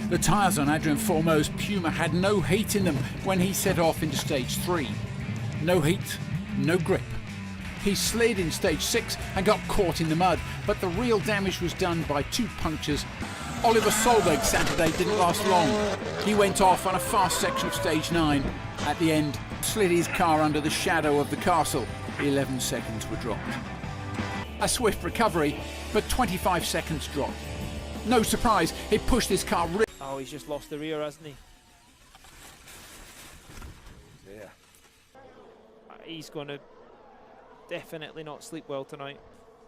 The tyres on Adrian Formo's Puma had no heat in them when he set off into stage 3. No heat, no grip. He slid in stage 6 and got caught in the mud, but the real damage was done by 2 punctures. Oliver Solberg's Saturday didn't last long. He went off on a fast section of stage 9. At the end, slid his car under the shadow of the castle. 11 seconds were dropped. A swift recovery, but 25 seconds dropped. No surprise, he pushed his car. Oh, he's just lost the rear, hasn't he? Yeah. He's going to definitely not sleep well tonight.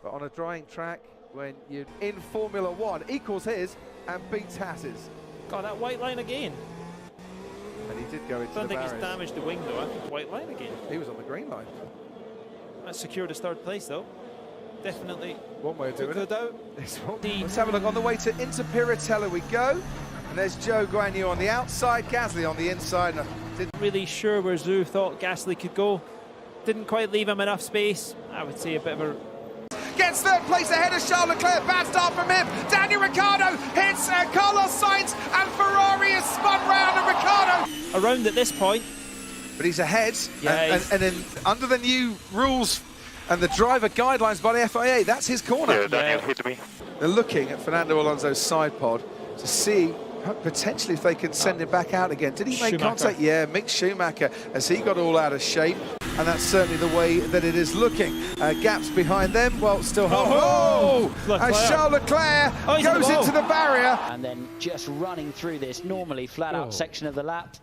But on a drying track, when you're in Formula 1, equals his and beats Haas's. God, that white line again. And he did go into I don't the think barriers. he's damaged the wing though. I think white line again. He was on the green line. That secured his 3rd place though. Definitely. One way of doing it. Out. Let's have a look. On the way to Interpiratella we go. And there's Joe Guanyu on the outside, Gasly on the inside. Didn't really sure where Zhu thought Gasly could go. Didn't quite leave him enough space. I would say a bit of a... Gets 3rd place ahead of Charles Leclerc. Bad start from him. Daniel Ricciardo hits Carlos Sainz, and Ferrari is spun round, and Ricciardo around at this point. But he's ahead, Yeah, and then under the new rules and the driver guidelines by the FIA, that's his corner. Yeah, Daniel hit me. They're looking at Fernando Alonso's side pod to see potentially if they can send him back out again. Did he make contact? Yeah, Mick Schumacher, as he got all out of shape. And that's certainly the way that it is looking. Gaps behind them, well, still as Charles Leclerc goes into the barrier. And then just running through this normally flat-out section of the lap.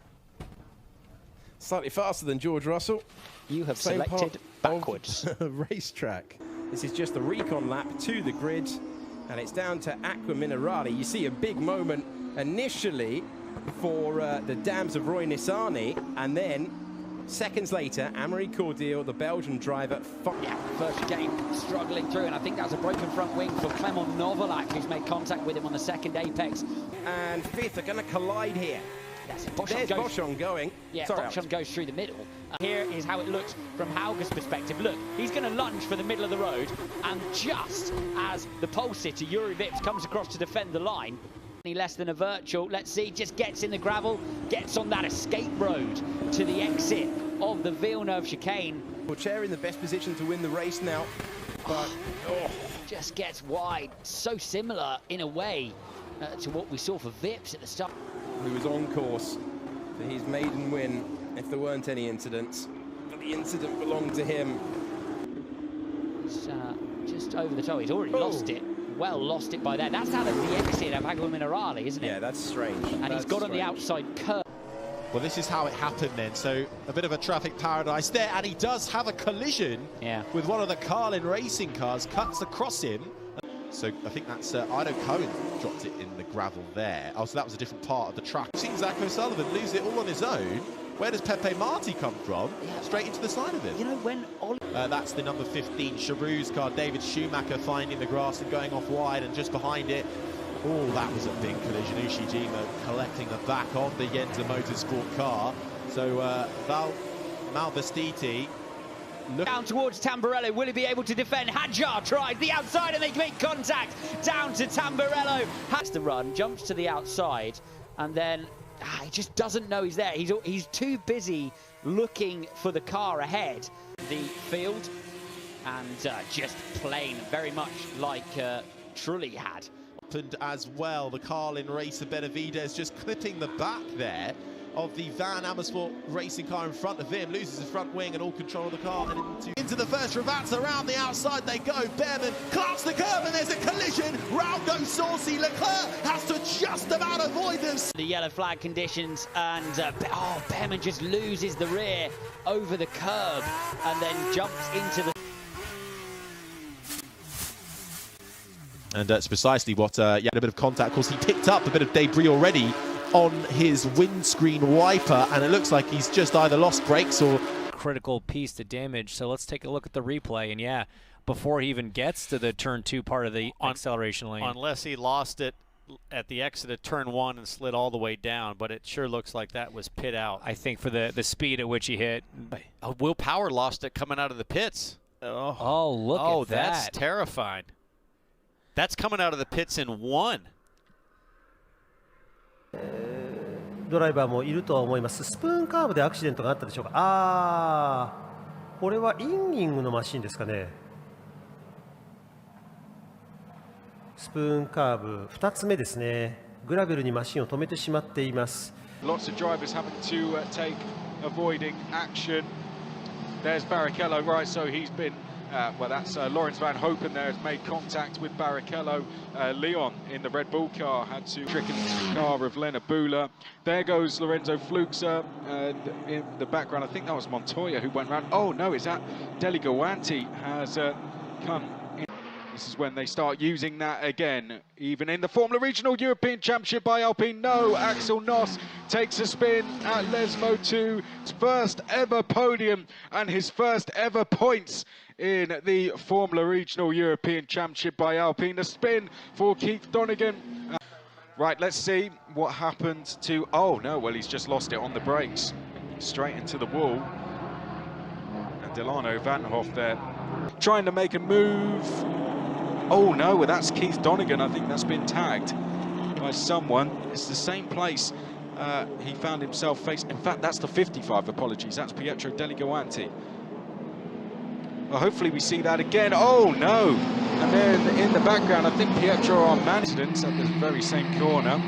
Slightly faster than George Russell. You have selected backwards. Racetrack. This is just the recon lap to the grid, and it's down to Acqua Minerale. You see a big moment initially for the dams of Roy Nissany, and then seconds later, Amaury Cordial, the Belgian driver. Yeah, first game struggling through, and I think that's a broken front wing for Clement Novalak, who's made contact with him on the 2nd apex. And 5th are going to collide here. Yes, There's Boschon going. Yeah, sorry, Boschon goes through the middle. Here is how it looks from Hauger's perspective. Look, he's going to lunge for the middle of the road, and just as the pole sitter, Yuri Vips, comes across to defend the line, less than a virtual, let's see, just gets in the gravel, gets on that escape road to the exit of the Villeneuve chicane. Porsche in the best position to win the race now, but just gets wide, so similar in a way to what we saw for Vips at the start. Who was on course for his maiden win if there weren't any incidents, but the incident belonged to him. It's just over the top, he's already lost it. Well, lost it by there. That's out of the exit of Acqua Minerale, isn't it? Yeah, that's strange. And he's got on the outside curve. Well, this is how it happened then. So a bit of a traffic paradise there, and he does have a collision with one of the Carlin racing cars, cuts across him. So I think that's Ido Cohen dropped it in the gravel there. Oh, so that was a different part of the track. We've seen Zach O'Sullivan lose it all on his own. Where does Pepe Marti come from? Straight into the side of him. You know, when that's the number 15 Charoux's car, David Schumacher, finding the grass and going off wide, and just behind it, oh, that was a big collision. Ushijima collecting the back of the Yenza Motorsport car. So Malvestiti down towards Tamburello. Will he be able to defend? Hadjar tries the outside and they make contact. Down to Tamburello. Has to run, jumps to the outside, and then he just doesn't know he's there. He's too busy looking for the car ahead. The field, and just plain, very much like Trulli had. And as well, the Carlin racer Benavidez just clipping the back there of the Van Amersfoort racing car in front of him, loses his front wing and all control of the car, and into the first Ravats. Around the outside they go. Behrman clamps the curve and there's a collision. Round goes Saucy. Leclerc has to just about avoid them. The yellow flag conditions, and Behrman just loses the rear over the curb and then jumps into the... And that's precisely what, had a bit of contact. Of course, he picked up a bit of debris already on his windscreen wiper, and it looks like he's just either lost brakes or... Critical piece to damage. So let's take a look at the replay, and yeah, before he even gets to the turn 2 part of the acceleration lane. Unless he lost it at the exit of turn 1 and slid all the way down, but it sure looks like that was pit out. I think for the speed at which he hit. Will Power lost it coming out of the pits. Oh, look at that. That's terrifying. That's coming out of the pits in 1. ドライバーもいるとは思います。スプーンカーブでアクシデントがあったでしょうか。これはインニングのマシンですかね。スプーンカーブ2つ目ですね。グラベルにマシンを止めてしまっています。 Lots of drivers having to take avoiding action. There's Barrichello, right, so he's been, well, that's Lawrence Van Hopen there has made contact with Barrichello. Leon in the Red Bull car had to trick into the car of Lena Bula. There goes Lorenzo Fluxa, in the background, I think that was Montoya who went round. Oh no, is that Deligoanti has come in. This is when they start using that again. Even in the Formula Regional European Championship by Alpine, no, Axel Noss takes a spin at Lesmo 2. His first ever podium and his first ever points in the Formula Regional European Championship by Alpine. A spin for Keith Donegan. Right, let's see what happened to... Oh no, well, he's just lost it on the brakes. Straight into the wall. And Delano Vanhoff there trying to make a move. Oh no, well, that's Keith Donegan. I think that's been tagged by someone. It's the same place he found himself facing. In fact, that's the 55, apologies. That's Pietro Deligoanti. Well, hopefully we see that again. Oh no! And then in the background, I think Pietro Armani at the very same corner.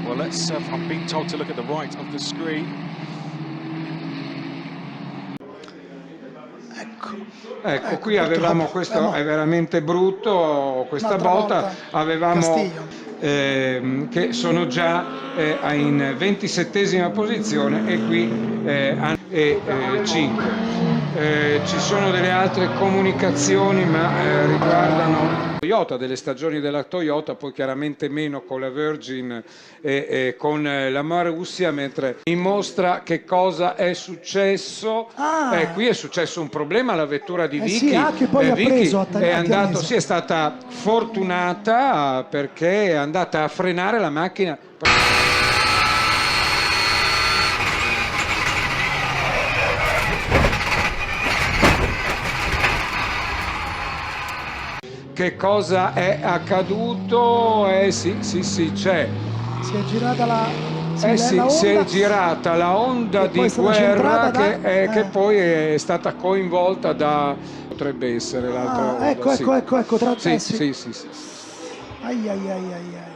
Well, let's, I'm being told to look at the right of the screen. Ecco, qui avevamo, questo è veramente brutto, questa volta avevamo che sono già in 27esima posizione e qui 5. Ci sono delle altre comunicazioni ma riguardano Toyota, delle stagioni della Toyota, poi chiaramente meno con la Virgin e con la Marussia, mentre dimostra che cosa è successo. Qui è successo un problema alla vettura di Vicky. Che poi Vicky è andato, è stata fortunata perché è andata a frenare la macchina. Che cosa è accaduto? Sì, c'è. Si è girata la... si è girata la Honda di guerra che poi è stata coinvolta da... potrebbe essere l'altra Honda. Ecco, tra sì. Ai.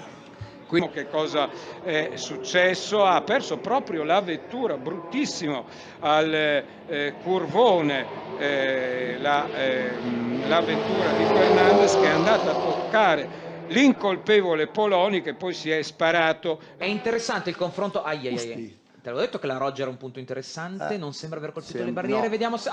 Quindi che cosa è successo? Ha perso proprio la vettura, bruttissimo, al curvone, la vettura di Fernandez che è andata a toccare l'incolpevole Poloni che poi si è sparato. È interessante il confronto. Te l'avevo detto che la Roger era un punto interessante, non sembra aver colpito le barriere, vediamo se...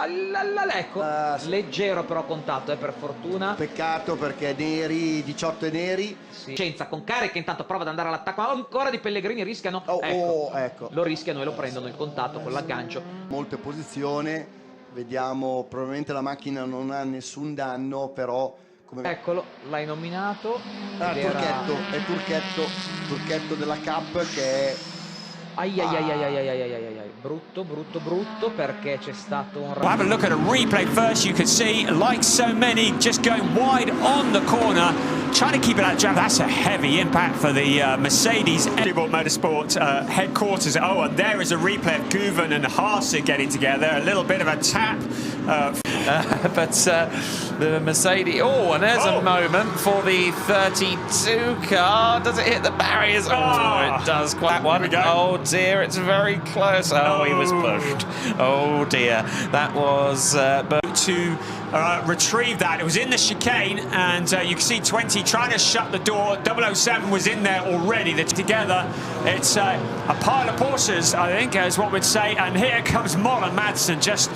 ecco, leggero però contatto, per fortuna. Peccato perché neri, 18 neri. Sì. Con carica intanto prova ad andare all'attacco, ma ancora di Pellegrini rischiano, ecco. Lo rischiano e lo prendono il contatto con l'aggancio. Molte posizioni, vediamo, probabilmente la macchina non ha nessun danno, però... Eccolo, l'hai nominato. Turchetto della Cup che è... brutto perché c'è stato un... We'll have a look at a replay first. You can see, like so many, just going wide on the corner, trying to keep it at jam. That's a heavy impact for the Mercedes Motorsport headquarters. Oh, and there is a replay of Guven and Haase getting together. A little bit of a tap. But the Mercedes... Oh, and there's a moment for the 32 car. Does it hit the barriers? Oh, it does. Quite one. Oh dear, it's very close. Oh, he was pushed. Oh dear, that was... to retrieve that. It was in the chicane, and you can see 20 trying to shut the door. 007 was in there already. They're together. It's a pile of Porsches, I think, is what we'd say. And here comes Mola Madsen, just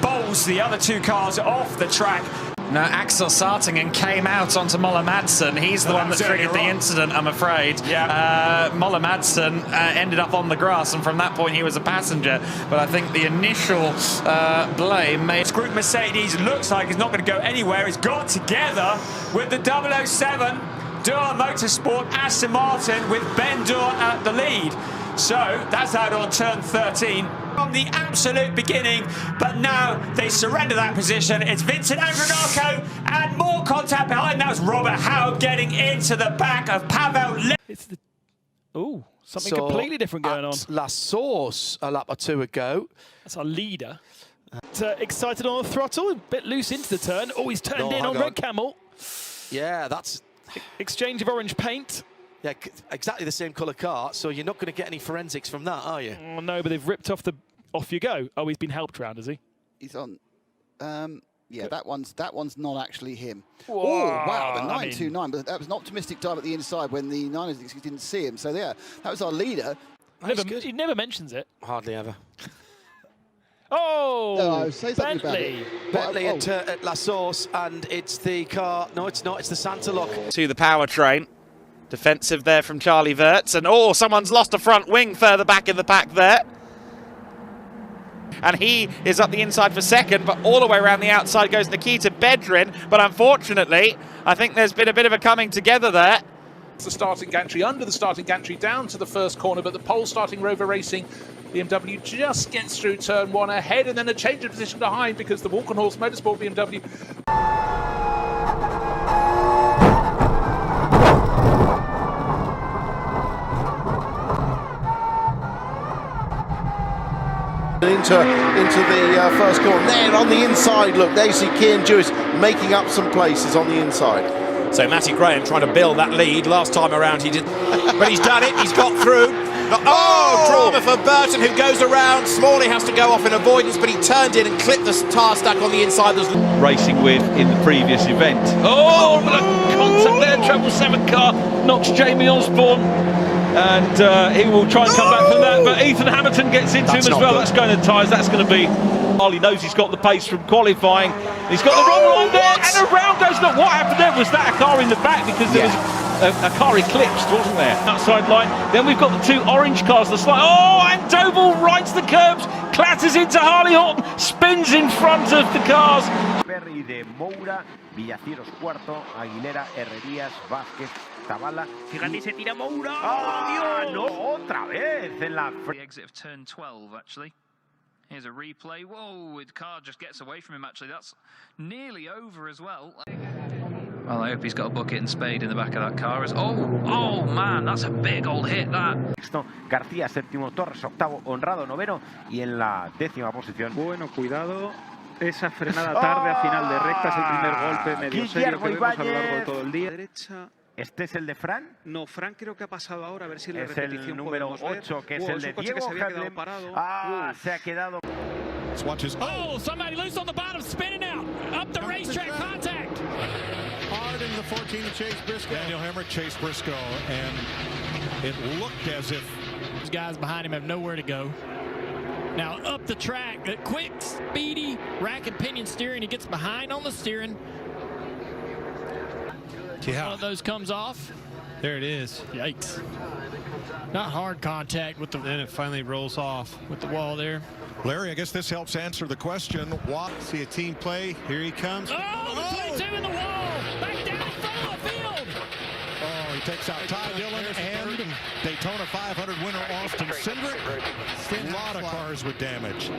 bowls the other two cars off the track. No, Axel Sartingen came out onto Mola Madsen. He's the one that triggered the incident, I'm afraid. Yeah. Mola Madsen ended up on the grass, and from that point he was a passenger. But I think the initial blame made... This group Mercedes looks like it's not going to go anywhere. It's got together with the 007 Dürr Motorsport Aston Martin with Ben Dürr at the lead. So that's out on turn 13. From the absolute beginning, but now they surrender that position. It's Vincent Andronako and more contact behind. That was Robert Howe getting into the back of Pavel. It's the something completely different going on. La Source a lap or two ago. That's our leader. Excited on the throttle, a bit loose into the turn. Oh, he's turned in on Red Camel. Yeah, that's... Exchange of orange paint. Yeah, exactly the same colour car, so you're not going to get any forensics from that, are you? Oh, no, but they've ripped off the... Off you go. Oh, he's been helped round, has he? He's on... yeah, that one's not actually him. Whoa, oh, wow, the 929, but that was an optimistic time at the inside when the 906 didn't see him. So, yeah, that was our leader. He never mentions it. Hardly ever. Oh, no, say something Bentley. About it. Bentley at La Source, and it's the car. No, it's not. It's the Santa Lock. To the powertrain. Defensive there from Charlie Wirtz. And someone's lost a front wing further back in the pack there. And he is up the inside for second, but all the way around the outside goes Nikita Bedrin. But unfortunately, I think there's been a bit of a coming together there. The starting gantry, under the starting gantry, down to the first corner, but the pole starting Rover Racing BMW just gets through turn one ahead, and then a change of position behind because the Walk on Horse Motorsport BMW. Into the first corner. There on the inside, look, there you see Cian Jewis making up some places on the inside. So Matty Graham trying to build that lead. Last time around he did, but he's done it, he's got through. Drama for Burton, who goes around. Smalley has to go off in avoidance, but he turned in and clipped the tyre stack on the inside. Racing with in the previous event. Oh, but a contact there, treble 7 car, knocks Jamie Osborne. And he will try and come back from that, but Ethan Hamilton gets into him as well. That's going to tyres, that's going to be... Harley knows he's got the pace from qualifying. He's got the wrong line there, and around goes the... What happened there? Was that a car in the back? Because there was a car eclipsed, wasn't there? Outside line. Then we've got the two orange cars, the slide. Oh, and Doval rights the curbs, clatters into Harley Horton, spins in front of the cars. Perry de Moura, Villacieros cuarto, Aguilera, Herrerías, Vázquez, Zavala. Fíjate, se tira Moura. ¡Oh, no! Otra vez en la... The exit of turn 12, actually. Here's a replay. Whoa, the car just gets away from him, actually. That's nearly over as well. Well, I hope he's got a bucket and spade in the back of that car. Oh, man, that's a big old hit, that. García, séptimo, Torres, octavo, Honrado, noveno. Y en la 10ª posición... Bueno, cuidado. Esa frenada tarde a final de recta es el primer golpe medio serio que vemos a lo largo de todo el día. Derecha. ¿Este es el de Fran? No, Fran creo que ha pasado ahora, a ver si en la es repetición el número 8, que es el de Diego Hadley. Se ha quedado... Oh, somebody loose on the bottom, spinning out. Up the racetrack, contact. Hard in the 14 to chase Briscoe. Daniel Hemrick chased Briscoe, and it looked as if... Those guys behind him have nowhere to go. Now up the track, that quick, speedy, rack and pinion steering. He gets behind on the steering. Yeah. One of those comes off. There it is. Yikes. Not hard contact with the... Then it finally rolls off. With the wall there. Larry, I guess this helps answer the question. See a team play. Here he comes. Oh, the 22 in the wall. Back down in front of the field. Oh, he takes out Ty Dillon and Daytona 500 winner Austin Cindric. A lot of cars with damage.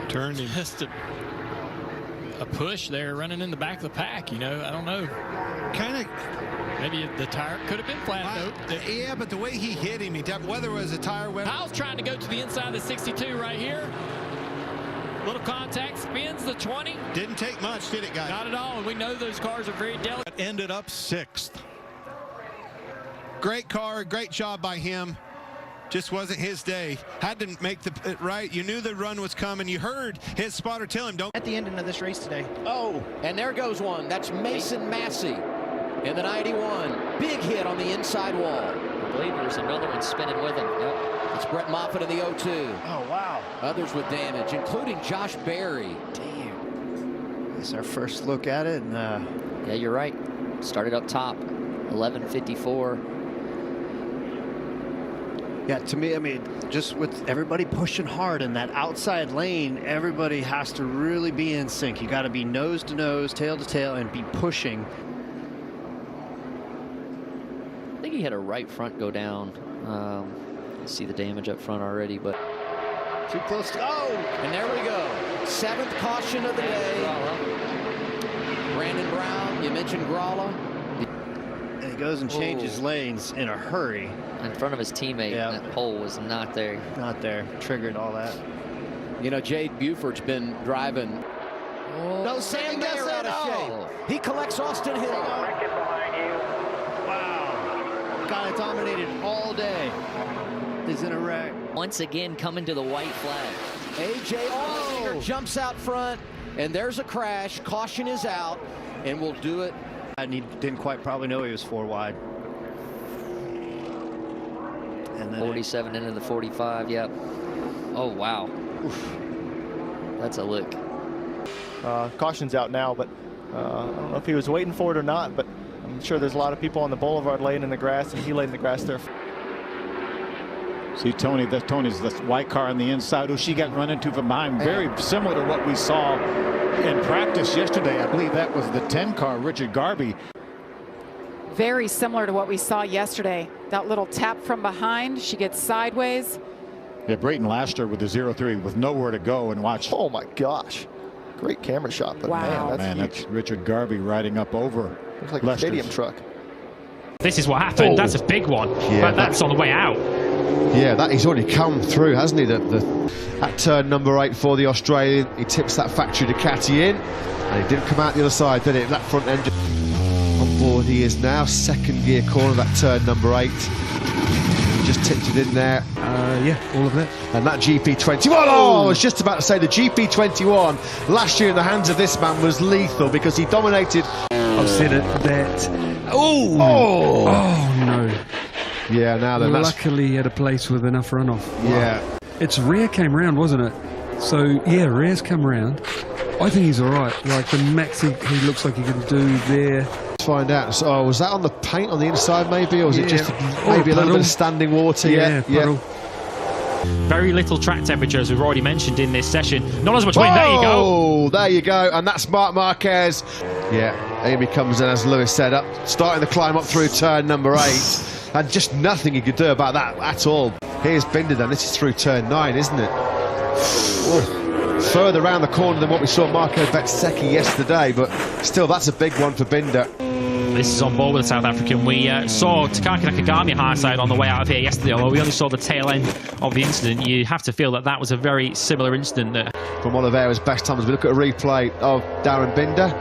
Turned him. Just a push there, running in the back of the pack, you know. I don't know. Kind of. Maybe the tire could have been flat, though. Yeah, but the way he hit him, whether it was a tire went... I was trying to go to the inside of the 62 right here. Little contact, spins the 20. Didn't take much, did it, guys? Not at all, and we know those cars are very delicate. Ended up 6th. Great car, great job by him. Just wasn't his day. Had to make the right. You knew the run was coming. You heard his spotter tell him, don't... At the end of this race today. Oh, and there goes one. That's Mason Massey in the 91. Big hit on the inside wall. I believe there's another one spinning with him. Yep. It's Brett Moffitt in the 02. Oh, wow. Others with damage, including Josh Berry. Damn. It's our first look at it. And, yeah, you're right. Started up top, 11:54. Yeah, to me, I mean, just with everybody pushing hard in that outside lane, everybody has to really be in sync. You got to be nose to nose, tail to tail, and be pushing. I think he had a right front go down. See the damage up front already, but too close to and there we go. 7th caution of the day. Brandon Brown, you mentioned Gralla. And he goes and changes lanes in a hurry. In front of his teammate, and that pole was not there. Not there. Triggered all that. You know, Jade Buford's been driving. No, Sam Mayer out of shape. He collects Austin Hill. Wow. Guy that dominated all day is in a wreck. Once again, coming to the white flag. AJ Allmendinger jumps out front, and there's a crash. Caution is out, and we'll do it. And he didn't quite probably know he was 4 wide. And then 47 into the 45, yep. Oh, wow. Oof. That's a lick. Caution's out now, but I don't know if he was waiting for it or not, but I'm sure there's a lot of people on the boulevard laying in the grass, and he laid in the grass there. See Tony, Tony's the white car on the inside who she got run into from behind. Very similar to what we saw in practice yesterday. I believe that was the 10 car, Richard Garby. Very similar to what we saw yesterday. That little tap from behind, she gets sideways. Yeah, Brayton Laster with the 0-3 with nowhere to go, and watch. Oh my gosh. Great camera shot, but man, that's Richard Garby riding up over. Looks like a stadium truck. This is what happened. That's a big one, but that's on the way out. Yeah, that he's already come through, hasn't he? At turn number 8 for the Australian, he tips that factory Ducati in, and he didn't come out the other side, did it? That front end on board he is now. 2nd gear corner, that turn number 8. Just tipped it in there. Yeah, all of it. And that GP21, oh, I was just about to say the GP21 last year in the hands of this man was lethal because he dominated. I've seen it that. Oh no. Yeah, now then. Luckily, he had a place with enough runoff. Yeah. It's Rare came round, wasn't it? So yeah, Rare's come round. I think he's all right. Like the max he looks like he can do there. Let's find out. So, was that on the paint on the inside maybe, or was it just maybe a little bit of standing water? Yeah. Very little track temperature, as we've already mentioned in this session. Not as much wind. There you go. Oh, there you go. And that's Marc Marquez. Yeah, Amy comes in, as Lewis said, up, starting the climb up through turn number 8. And just nothing he could do about that at all. Here's Binder then. This is through turn 9, isn't it? Further around the corner than what we saw Marco Bezzecchi yesterday, but still, that's a big one for Binder. This is on board with the South African. We saw Takaki Nakagami high side on the way out of here yesterday, although we only saw the tail end of the incident. You have to feel that that was a very similar incident there. From Oliveira's best times, we look at a replay of Darren Binder.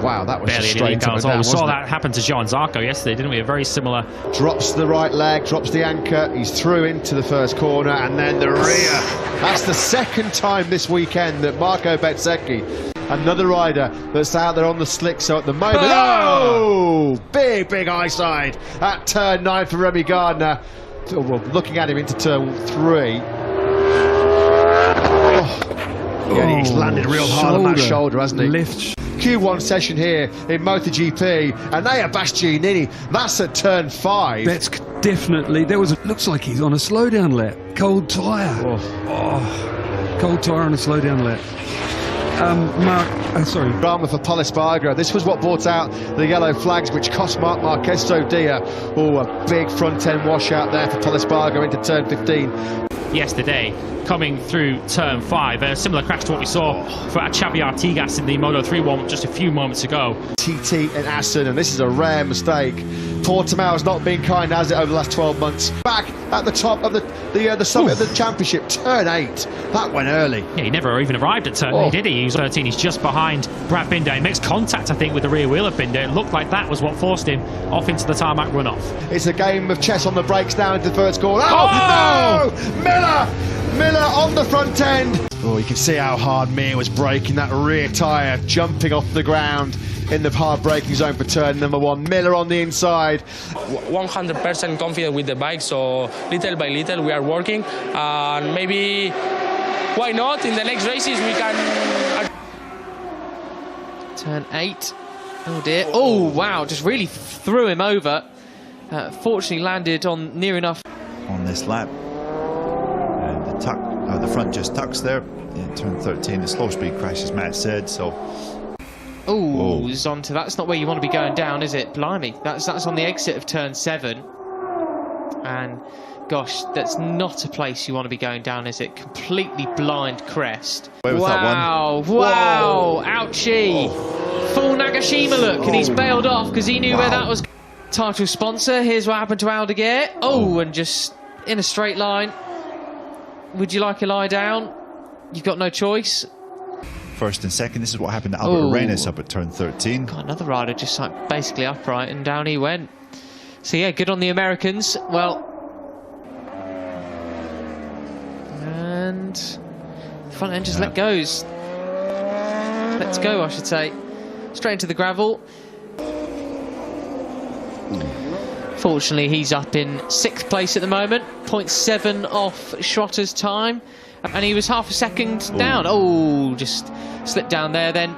Wow, that was barely just straight down, we saw that happen to Johan Zarco yesterday, didn't we? A very similar. Drops the right leg, drops the anchor. He's through into the first corner, and then the rear. That's the 2nd time this weekend that Marco Bezzecchi, another rider that's out there on the slick, so at the moment, big high side at turn 9 for Remy Gardner. Well, looking at him into turn 3. Yeah, he's landed real hard on that shoulder, hasn't he? Lift. Q1 session here in MotoGP, and they are Bastianini. That's at turn 5. That's definitely. Looks like he's on a slowdown lap. Cold tyre. Cold tyre on a slowdown lap. Drama for Pol Espargaro. This was what brought out the yellow flags, which cost Marc Marquez so dear. A big front end washout there for Pol Espargaro into turn 15. Yesterday, coming through turn 5, a similar crash to what we saw for Xavi Artigas in the Moto3 one just a few moments ago. TT and Assen, and this is a rare mistake. Portimao has not been kind, has it, over the last 12 months. Back at the top of the summit of the championship, turn 8. That went early. Yeah, he never even arrived at turn 8, did he? He was 13. He's just behind Brad Binder. He makes contact, I think, with the rear wheel of Binder. It looked like that was what forced him off into the tarmac runoff. It's a game of chess on the brakes now into the first corner. Oh, no! Miller on the front end. Oh, you can see how hard Mir was braking. That rear tyre jumping off the ground in the hard braking zone for turn number 1. Miller on the inside. 100% confident with the bike, so little by little we are working, and maybe why not in the next races we can. Turn 8. Oh dear. Oh wow, just really threw him over. Fortunately landed on near enough on this lap. And the front just tucks there in turn 13. The slow speed crash, as Matt said, so. Oh, he's onto that's not where you want to be going down, is it? Blimey, that's on the exit of turn 7, and Gosh, that's not a place you want to be going down, is it? Completely blind crest. Where was wow, that one? wow, ouchie. Full Nagashima look, and he's bailed off because he knew where that was. Title sponsor, here's what happened to Aldeguer. Oh, and just in a straight line. Would you like a lie down? You've got no choice. First and second, this is what happened to Albert Arenas up at turn 13. Got another rider just like basically upright, and down he went. So yeah, good on the Americans. Well, and front end just let goes. Let's go, I should say. Straight into the gravel. Fortunately, he's up in 6th place at the moment, 0.7 off Schroetter's time, and he was half a second down. Oh, just slipped down there then,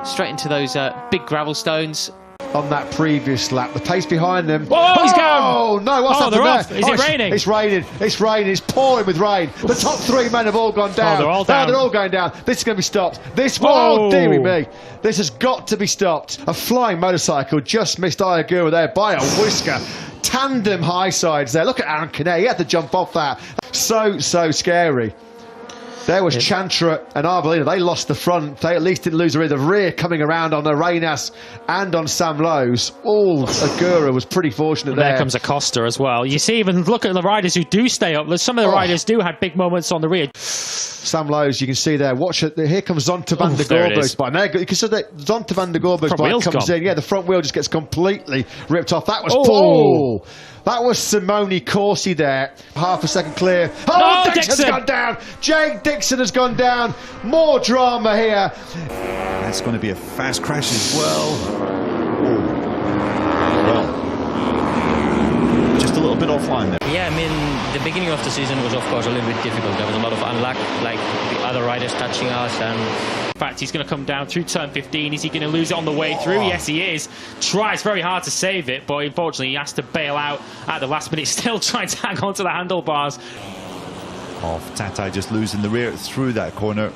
straight into those big gravel stones. On that previous lap, the pace behind them. Whoa, he's gone! Oh no, what's happened off. there? Is it raining? It's raining, it's raining, it's pouring with rain. The top 3 men have all gone down. They're all down. They're all going down. This is going to be stopped. Whoa. Oh, dearie me. This has got to be stopped. A flying motorcycle just missed Ayagura there by a whisker. Tandem high sides there. Look at Aaron Canet, he had to jump off that. So scary. There was Chantra and Arbolino. They lost the front. They at least didn't lose the rear. The rear coming around on Arenas and on Sam Lowe's. Agura was pretty fortunate there. There comes Acosta as well. You see, even look at the riders who do stay up. Some of the riders do have big moments on the rear. Sam Lowe's, you can see there. Watch it. Here comes Zonta van der Gorberg's bike. There you can see that Zonta van der Gorberg's bike comes in. Yeah, the front wheel just gets completely ripped off. That was that was Simone Corsi there. Half a second clear. Oh, Dixon's gone down. Jake Dixon has gone down. More drama here. That's going to be a fast crash as well. Just a little bit offline there. Yeah, I mean, the beginning of the season was, of course, a little bit difficult. There was a lot of unluck, like the other riders touching us. And in fact, he's going to come down through turn 15. Is he going to lose it on the way through? Yes, he is. Tries very hard to save it, but unfortunately, he has to bail out at the last minute. Still trying to hang on to the handlebars. Off Tatai just losing the rear through that corner.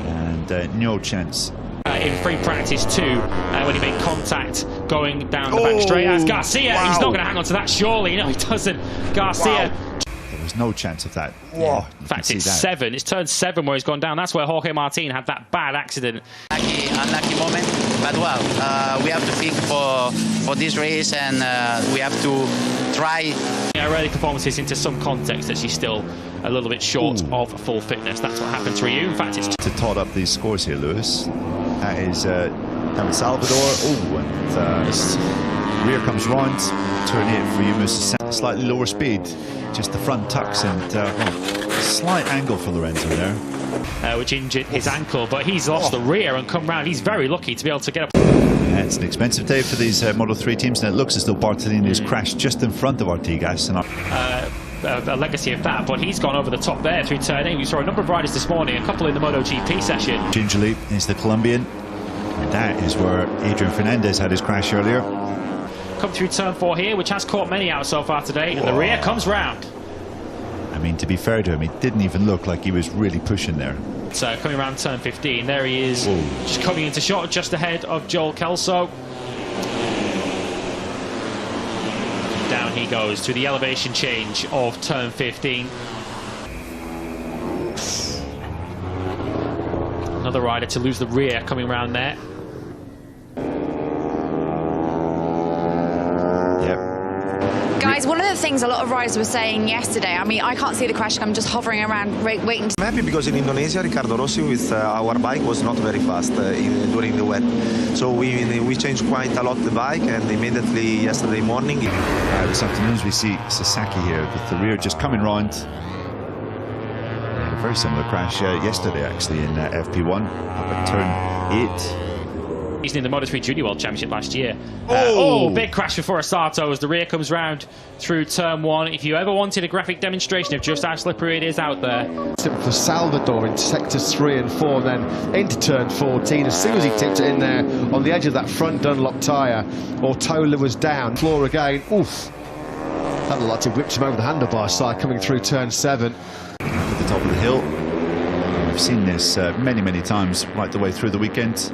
And no chance. In free practice too, when he made contact going down the back straight as Garcia. He's not going to hang on to that, surely. No, he doesn't. Garcia. There was no chance of that. Yeah. In fact, it's 7. It's turn 7 where he's gone down. That's where Jorge Martin had that bad accident. Unlucky moment, but well, we have to think for this race, and we have to try. Early performances into some context that she's still a little bit short of full fitness. That's what happened to Ryu. In fact, it's to tot up these scores here, Lewis. That is down Salvador. And rear comes round. Turn 8 for Yumus. Slightly lower speed. Just the front tucks and slight angle for Lorenzo there. Which injured his ankle, but he's lost the rear and come round. He's very lucky to be able to get up. It's an expensive day for these Moto3 teams, and it looks as though Bartolini has crashed just in front of Artigas. And a legacy of that, but he's gone over the top there through turn 8. We saw a number of riders this morning, a couple in the MotoGP session. Gingerly is the Colombian, and that is where Adrian Fernandez had his crash earlier. Come through turn 4 here, which has caught many out so far today, and the rear comes round. I mean, to be fair to him, he didn't even look like he was really pushing there. So coming around turn 15, there he is, just coming into shot just ahead of Joel Kelso. Down he goes through the elevation change of turn 15. Another rider to lose the rear coming around there. Guys, one of the things a lot of riders were saying yesterday, I mean, I can't see the crash, I'm just hovering around waiting. I'm happy because in Indonesia, Ricardo Rossi with our bike was not very fast during the wet. So we changed quite a lot the bike, and immediately yesterday morning. This afternoon we see Sasaki here with the rear just coming round. A very similar crash yesterday actually in FP1 up at turn 8. He's in the Moto3 Junior World Championship last year. Big crash for Foressato as the rear comes round through turn 1. If you ever wanted a graphic demonstration of just how slippery it is out there. For Salvador in sectors 3 and 4, then into turn 14. As soon as he tipped it in there on the edge of that front Dunlop tyre, Ortola was down. Floor again. Oof. That looked like it whipped him over the handlebar side coming through turn 7. At the top of the hill. I've seen this many times right the way through the weekend.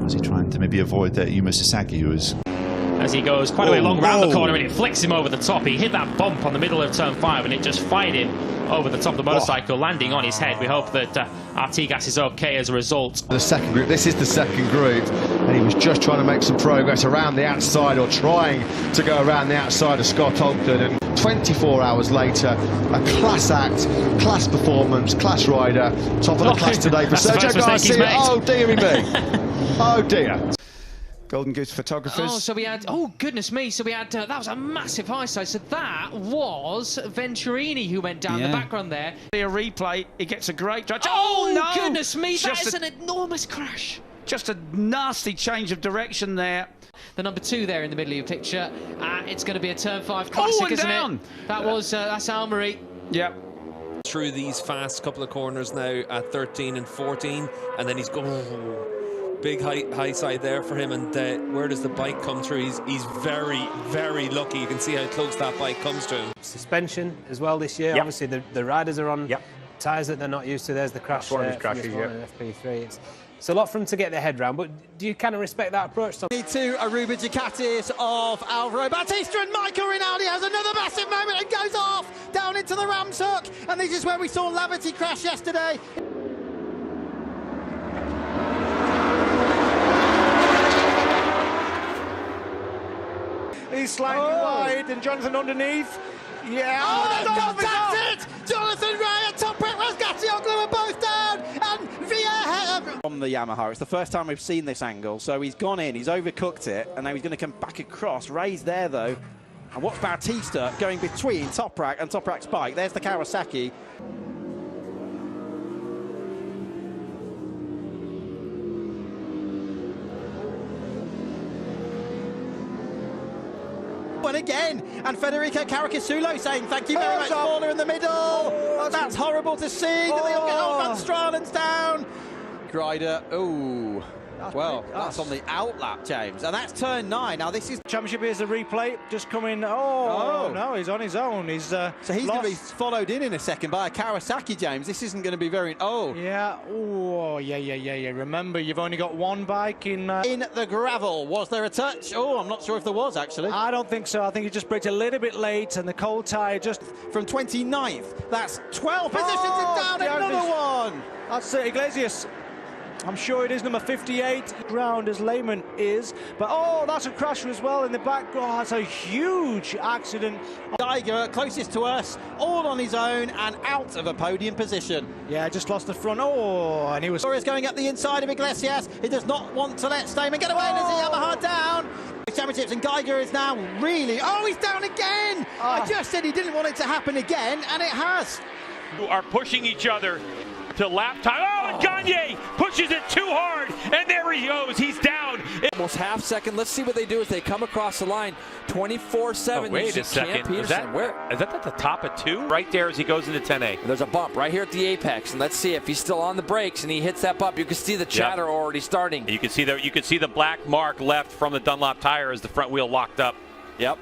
Was he trying to maybe avoid that Yuma Sasaki, who was as he goes quite a way long round the corner, and it flicks him over the top. He hit that bump on the middle of turn 5 and it just fired him over the top of the motorcycle, landing on his head. We hope that Artigas is okay as a result. The second group, this is the second group, and he was just trying to make some progress around the outside, or trying to go around the outside of Scott Ogden, and 24 hours later, a class act, class performance, class rider, top of the class today for Sergio Garcia. Oh dearie me. Oh dear. Golden Goose photographers. Oh, so we had, oh goodness me, so we had, that was a massive high side. So that was Venturini who went down the background there. A replay, he gets a great judge. Oh, no! Goodness me, that Just is an enormous crash. Just a nasty change of direction there. The number 2 there in the middle of your picture. It's going to be a turn 5 classic, isn't it? That was, that's Almery. Yep. Through these fast couple of corners now at 13 and 14, and then he's going, big high side there for him, and where does the bike come through? He's very, very lucky. You can see how close that bike comes to him. Suspension as well this year. Obviously the riders are on tyres that they're not used to. There's the crash one of his crashes, FP3. It's a lot for them to get their head round, but do you kind of respect that approach, Tom? To Aruba Ducatis of Alvaro Bautista, and Michael Rinaldi has another massive moment and goes off down into the ram's hook, and this is where we saw Lavity crash yesterday. He's slightly wide, and Jonathan underneath. Yeah. Oh, that's it! Jonathan Ray and Tom Rasgatioglu are both down, and Villa from the Yamaha. It's the first time we've seen this angle, so he's gone in, he's overcooked it, and now he's going to come back across. Ray's there though, and watch Bautista going between Toprak and Toprak's bike. There's the Kawasaki. And again, and Federico Caracasulo saying thank you very much, Paula in the middle. That's horrible to see. Van Stralen's down. Rider, well, that's on the outlap, James, and that's turn 9. Now this is championship. Here's the replay, just coming. No, he's on his own. He's so he's going to be followed in a second by a Kawasaki, James. This isn't going to be very. Yeah. Remember, you've only got one bike in the gravel. Was there a touch? I'm not sure if there was actually. I don't think so. I think he just braked a little bit late, and the cold tyre just from 29th. That's 12 positions and down another one. That's Iglesias. I'm sure it is number 58, ground as Lehman is, but that's a crash as well in the back. That's a huge accident. Geiger, closest to us, all on his own and out of a podium position. Yeah, just lost the front. And he was. Torres going up the inside of Iglesias. He does not want to let Stamen get away, and there's the Yamaha down. Championships, and Geiger is now really. He's down again. I just said he didn't want it to happen again, and it has. Who are pushing each other to lap time. And Gagne pushes it too hard, and there he goes. He's down. Almost half second. Let's see what they do as they come across the line. 24-7. Wait a second. Is that at the top of 2? Right there as he goes into 10A. There's a bump right here at the apex, and let's see if he's still on the brakes and he hits that bump. You can see the chatter already starting. You can see the black mark left from the Dunlop tire as the front wheel locked up. Yep.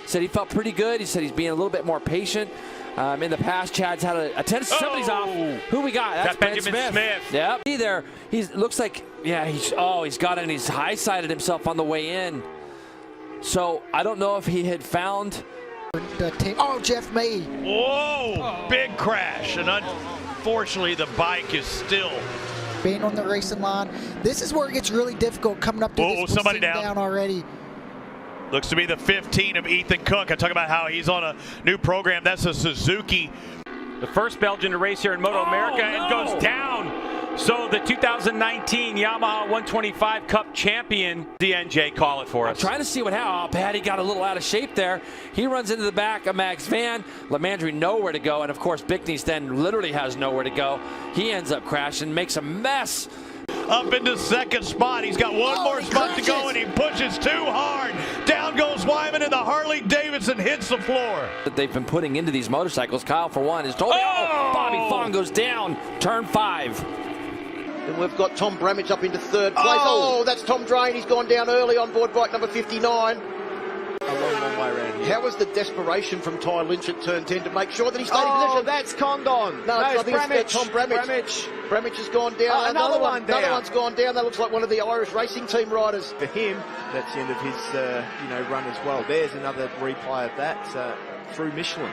Said he felt pretty good. He said he's being a little bit more patient. In the past, Chad's had a tendency. Somebody's off. Who we got? That's Benjamin Smith. Yep. See there. He looks like, he's got it, and he's high-sided himself on the way in. So I don't know if he had found. Jeff May. Whoa! Big crash, and unfortunately, the bike is still being on the racing line. This is where it gets really difficult coming up to this. Somebody down already. Looks to be the 15 of Ethan Cook. I talk about how he's on a new program. That's a Suzuki. The first Belgian to race here in Motoamerica and goes down. So the 2019 Yamaha 125 Cup champion, DNJ, call it for us. I'm trying to see what happened. Patty got a little out of shape there. He runs into the back of Max Van. Lemandry nowhere to go. And of course, Bickney's then literally has nowhere to go. He ends up crashing, makes a mess. Up into second spot. He's got one more spot to go, and he pushes too hard. Down goes Wyman, and the Harley Davidson hits the floor. That they've been putting into these motorcycles. Kyle, for one, has told me, Bobby Fong goes down, turn 5. And we've got Tom Bramage up into third place. That's Tom Drain. He's gone down early on board bike number 59. A long way around here. How was the desperation from Ty Lynch at turn 10 to make sure that he stayed in position? That's Condon. No, I think it's Tom Bramage. Bramage has gone down. Another one down. Another one's gone down. That looks like one of the Irish racing team riders. For him, that's the end of his run as well. There's another replay of that through Michelin.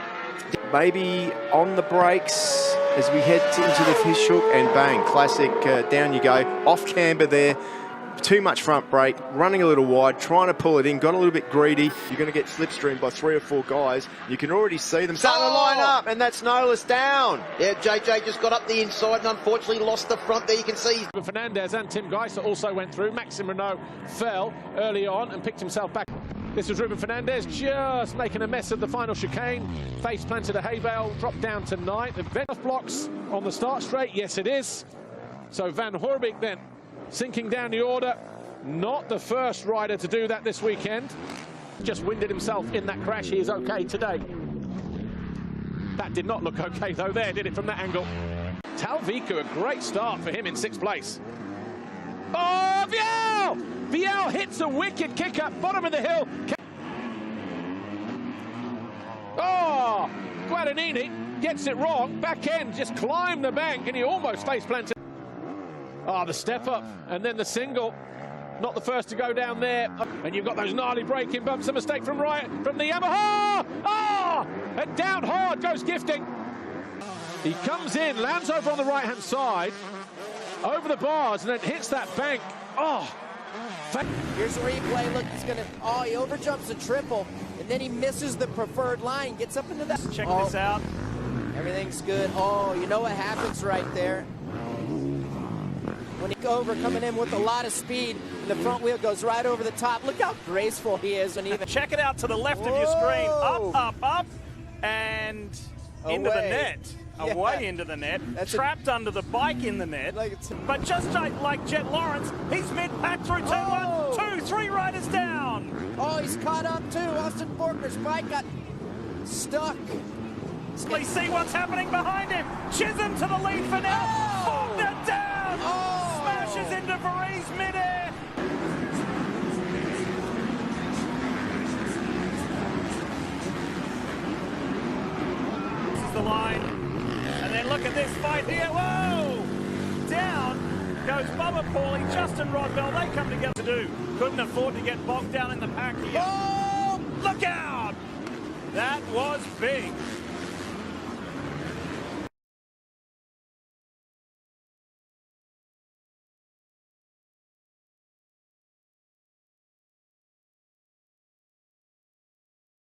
Maybe on the brakes as we head into the fish hook, and bang, classic, down you go. Off camber there. Too much front brake, running a little wide, trying to pull it in, got a little bit greedy. You're going to get slipstreamed by 3 or 4 guys. You can already see them starting to line up, and that's Nolis down. Yeah, JJ just got up the inside and unfortunately lost the front there. You can see Fernandez and Tim Geiser also went through. Maxime Renault fell early on and picked himself back. This was Ruben Fernandez just making a mess of the final chicane. Face planted a hay bale, dropped down to 9th. The blocks on the start straight, yes it is. So Van Hoorbeek then sinking down the order. Not the first rider to do that this weekend. Just winded himself in that crash. He is okay today. That did not look okay though there, did it, from that angle? Talviku, a great start for him in 6th place. Oh, Vial! Vial hits a wicked kick up, bottom of the hill. Oh, Guadagnini gets it wrong. Back end, just climbed the bank and he almost face planted. Oh, the step up and then the single. Not the first to go down there. And you've got those gnarly braking bumps. A mistake from the Yamaha. Oh, and down hard goes Gifting. He comes in, lands over on the right-hand side, over the bars, and then hits that bank. Oh. Here's a replay. Look, he's gonna. Oh, he overjumps a triple, and then he misses the preferred line. Gets up into that. Check this out. Everything's good. Oh, you know what happens right there? When he over coming in with a lot of speed, and the front wheel goes right over the top. Look how graceful he is. And even check it out to the left of your screen. Up, up, up, and into the net. Yeah. Away into the net. That's trapped under the bike in the net. But just like Jet Lawrence, he's mid-pack through turn 1, 2, 3 riders down. Oh, he's caught up too. Austin Forker's bike got stuck. Let's see what's happening behind him. Chisholm to the lead for now. Faulkner down. Smashes into Varese midair. This is the line. And then look at this fight here. Whoa! Down goes Bubba Pauly, Justin Rodwell. They come together to do. Couldn't afford to get bogged down in the pack here. Oh! Look out! That was big.